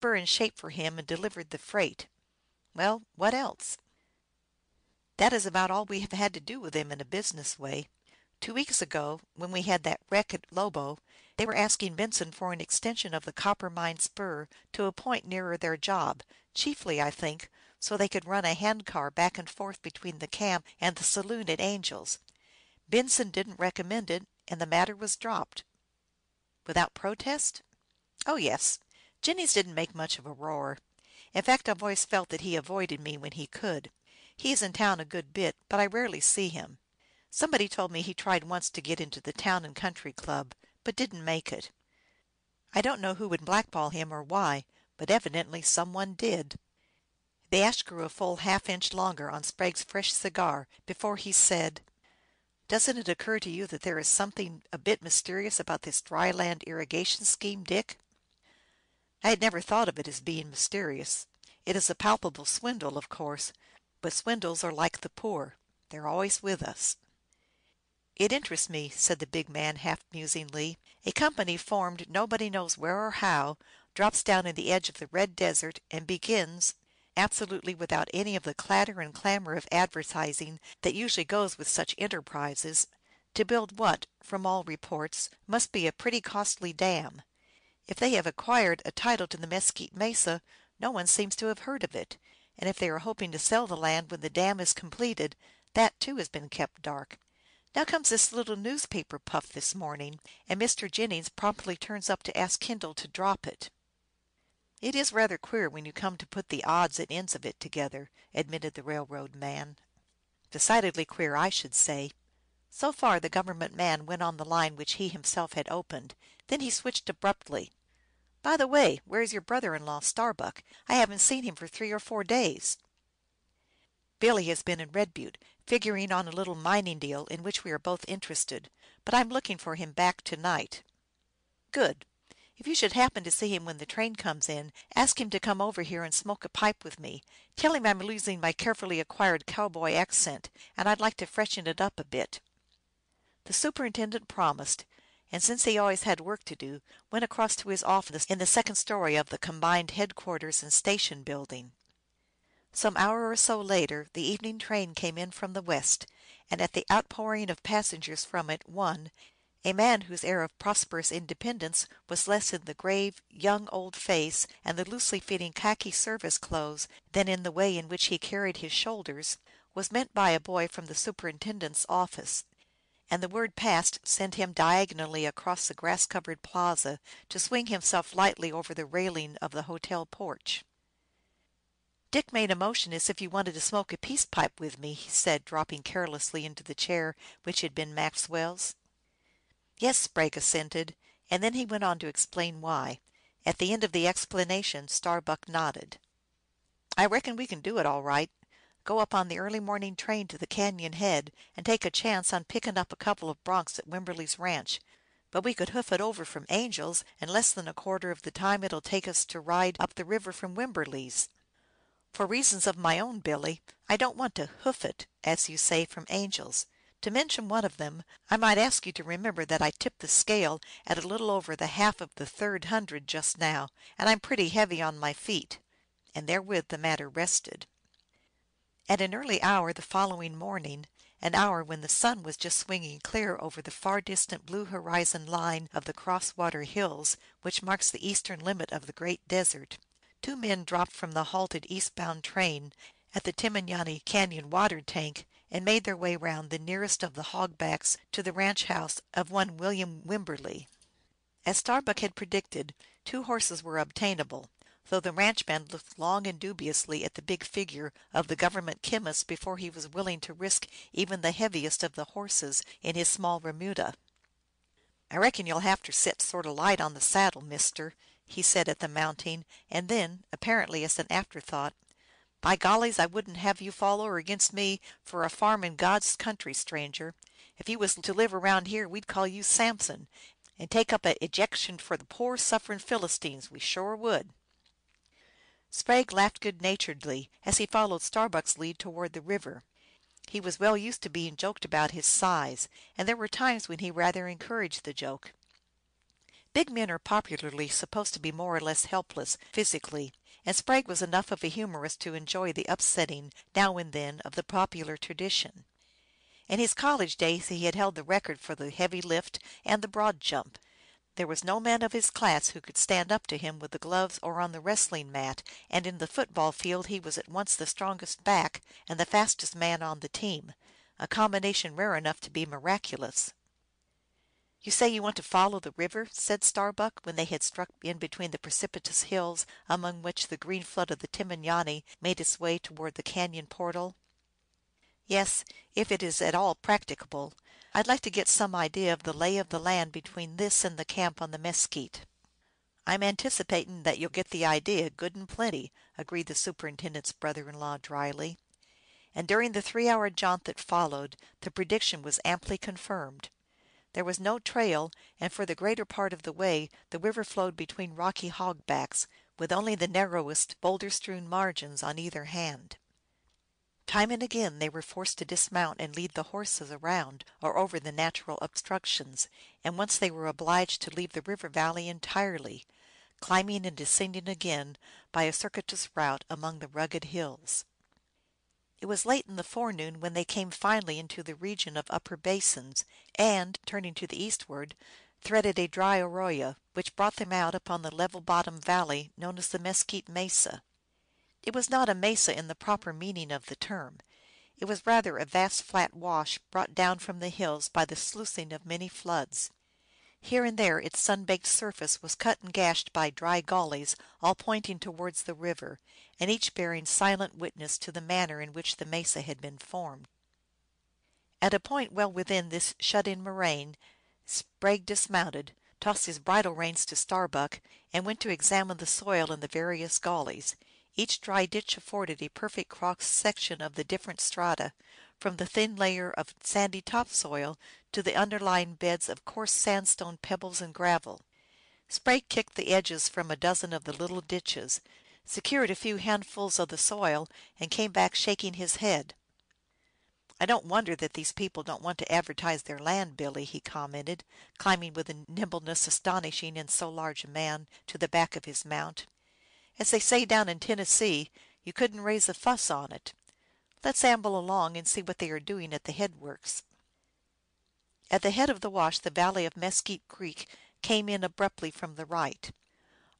spur in shape for him and delivered the freight. Well, what else? That is about all we have had to do with them in a business way. 2 weeks ago, when we had that wreck at Lobo, they were asking Benson for an extension of the Coppermine spur to a point nearer their job, chiefly, I think, so they could run a hand car back and forth between the camp and the saloon at Angel's. Benson didn't recommend it, and the matter was dropped." "Without protest?" "Oh, yes. Jennings didn't make much of a roar. In fact, I've always felt that he avoided me when he could. He is in town a good bit, but I rarely see him. Somebody told me he tried once to get into the Town and Country Club, but didn't make it. I don't know who would blackball him or why, but evidently some one did." The ash grew a full half-inch longer on Sprague's fresh cigar before he said, "Doesn't it occur to you that there is something a bit mysterious about this dry land irrigation scheme, Dick?" "I had never thought of it as being mysterious. It is a palpable swindle, of course, but swindles are like the poor. They're always with us." "It interests me," said the big man, half musingly. "A company formed nobody knows where or how, drops down in the edge of the red desert, and begins, absolutely without any of the clatter and clamor of advertising that usually goes with such enterprises, to build what, from all reports, must be a pretty costly dam. If they have acquired a title to the Mesquite Mesa, no one seems to have heard of it, and if they are hoping to sell the land when the dam is completed, that too has been kept dark. Now comes this little newspaper puff this morning, and Mr. Jennings promptly turns up to ask Kendall to drop it." "It is rather queer when you come to put the odds and ends of it together," admitted the railroad man. "Decidedly queer, I should say." So far the government man went on the line which he himself had opened. Then he switched abruptly. "By the way, where is your brother-in-law, Starbuck? I haven't seen him for 3 or 4 days." "Billy has been in Red Butte, figuring on a little mining deal in which we are both interested. But I'm looking for him back to night." "Good. If you should happen to see him when the train comes in, ask him to come over here and smoke a pipe with me. Tell him I'm losing my carefully acquired cowboy accent, and I'd like to freshen it up a bit." The superintendent promised, and since he always had work to do, went across to his office in the second story of the combined headquarters and station building. Some hour or so later the evening train came in from the west, and at the outpouring of passengers from it one, a man whose air of prosperous independence was less in the grave, young old face and the loosely fitting khaki service clothes than in the way in which he carried his shoulders, was met by a boy from the superintendent's office, and the word passed sent him diagonally across the grass-covered plaza to swing himself lightly over the railing of the hotel porch. "Dick made a motion as if you wanted to smoke a peace pipe with me," he said, dropping carelessly into the chair which had been Maxwell's. "Yes," Sprague assented, and then he went on to explain why. At the end of the explanation Starbuck nodded. "I reckon we can do it all right. Go up on the early morning train to the canyon head, and take a chance on picking up a couple of broncs at Wimberley's ranch. But we could hoof it over from Angel's in less than a quarter of the time it'll take us to ride up the river from Wimberley's. For reasons of my own, Billy, I don't want to hoof it, as you say, from Angel's. To mention one of them, I might ask you to remember that I tipped the scale at a little over the half of the 300 just now, and I'm pretty heavy on my feet." And therewith the matter rested. At an early hour the following morning, an hour when the sun was just swinging clear over the far distant blue horizon line of the Crosswater Hills, which marks the eastern limit of the great desert, 2 men dropped from the halted eastbound train at the Timiani Canyon water tank and made their way round the nearest of the hogbacks to the ranch house of one William Wimberley. As Starbuck had predicted, 2 horses were obtainable, though the ranchman looked long and dubiously at the big figure of the government chemist before he was willing to risk even the heaviest of the horses in his small remuda. "I reckon you'll have ter set sort of light on the saddle, mister," he said at the mounting, and then, apparently as an afterthought, "By gollies, I wouldn't have you fall over against me for a farm in God's country, stranger. If you was to live around here we'd call you Samson, and take up a ejection for the poor sufferin' Philistines, we sure would." Sprague laughed good-naturedly as he followed Starbuck's lead toward the river. He was well used to being joked about his size, and there were times when he rather encouraged the joke. Big men are popularly supposed to be more or less helpless physically, and Sprague was enough of a humorist to enjoy the upsetting now and then of the popular tradition. In his college days he had held the record for the heavy lift and the broad jump. There was no man of his class who could stand up to him with the gloves or on the wrestling mat, and in the football field he was at once the strongest back and the fastest man on the team, a combination rare enough to be miraculous. " You say you want to follow the river," said Starbuck, when they had struck in between the precipitous hills among which the green flood of the Timinani made its way toward the canyon portal. " Yes, if it is at all practicable. I d like to get some idea of the lay of the land between this and the camp on the Mesquite." " I m anticipatin that you 11 get the idea good and plenty," agreed the superintendent s brother in law dryly. And during the 3 hour jaunt that followed the prediction was amply confirmed. There was no trail, and for the greater part of the way the river flowed between rocky hogbacks, with only the narrowest, boulder strewn margins on either hand. Time and again they were forced to dismount and lead the horses around or over the natural obstructions, and once they were obliged to leave the river valley entirely, climbing and descending again by a circuitous route among the rugged hills. It was late in the forenoon when they came finally into the region of upper basins, and, turning to the eastward, threaded a dry arroyo, which brought them out upon the level bottomed valley known as the Mesquite Mesa. It was not a mesa in the proper meaning of the term. It was rather a vast flat wash brought down from the hills by the sluicing of many floods. Here and there its sun-baked surface was cut and gashed by dry gullies, all pointing towards the river, and each bearing silent witness to the manner in which the mesa had been formed. At a point well within this shut-in moraine Sprague dismounted, tossed his bridle reins to Starbuck, and went to examine the soil in the various gullies. Each dry ditch afforded a perfect cross section of the different strata, from the thin layer of sandy topsoil to the underlying beds of coarse sandstone pebbles and gravel. Sprague kicked the edges from a dozen of the little ditches, secured a few handfuls of the soil, and came back shaking his head. " I don't wonder that these people don't want to advertise their land, Billy," he commented, climbing with a nimbleness astonishing in so large a man to the back of his mount. " As they say down in Tennessee, you couldn t raise a fuss on it. Let s amble along and see what they are doing at the headworks." At the head of the wash the valley of Mesquite Creek came in abruptly from the right.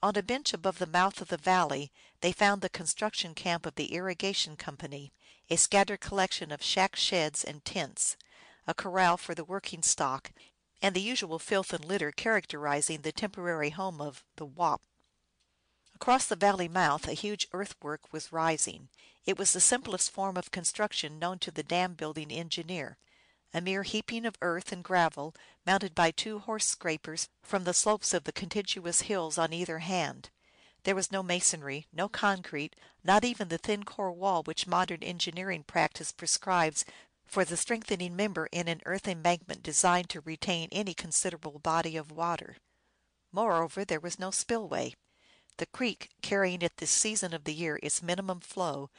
On a bench above the mouth of the valley they found the construction camp of the irrigation company, a scattered collection of shack sheds and tents, a corral for the working stock, and the usual filth and litter characterizing the temporary home of the Wop. Across the valley mouth a huge earthwork was rising. It was the simplest form of construction known to the dam building engineer, a mere heaping of earth and gravel mounted by 2 horse scrapers from the slopes of the contiguous hills on either hand. There was no masonry, no concrete, not even the thin core wall which modern engineering practice prescribes for the strengthening member in an earth embankment designed to retain any considerable body of water. Moreover, there was no spillway. The creek, carrying at this season of the year its minimum flow,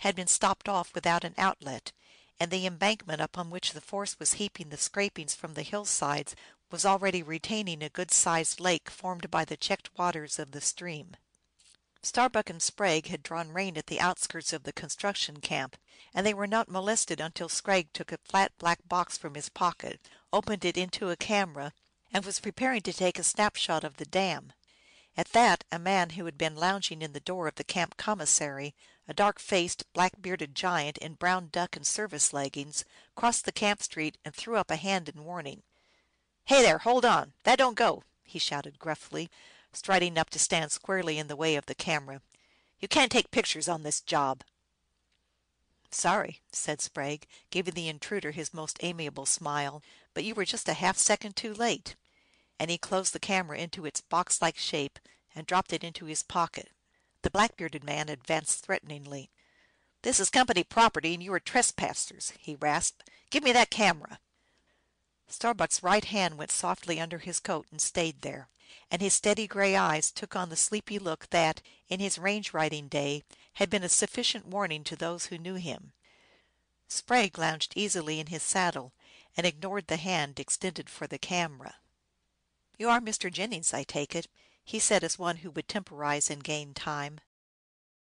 had been stopped off without an outlet, and the embankment upon which the force was heaping the scrapings from the hillsides was already retaining a good sized lake formed by the checked waters of the stream. Starbuck and Sprague had drawn rein at the outskirts of the construction camp, and they were not molested until Sprague took a flat black box from his pocket, opened it into a camera, and was preparing to take a snapshot of the dam. At that a man who had been lounging in the door of the camp commissary, a dark faced, black bearded giant in brown duck and service leggings, crossed the camp street and threw up a hand in warning. " Hey there, hold on ! That don't go !" he shouted gruffly, striding up to stand squarely in the way of the camera. " You can't take pictures on this job." " Sorry," said Sprague, giving the intruder his most amiable smile, " but you were just a half second too late." And he closed the camera into its box like shape and dropped it into his pocket. The black bearded man advanced threateningly. " This is company property, and you are trespassers," he rasped. " Give me that camera." Starbuck s right hand went softly under his coat and stayed there, and his steady gray eyes took on the sleepy look that, in his range riding day, had been a sufficient warning to those who knew him. Sprague lounged easily in his saddle and ignored the hand extended for the camera. You are Mr. Jennings, I take it," he said, as one who would temporize and gain time.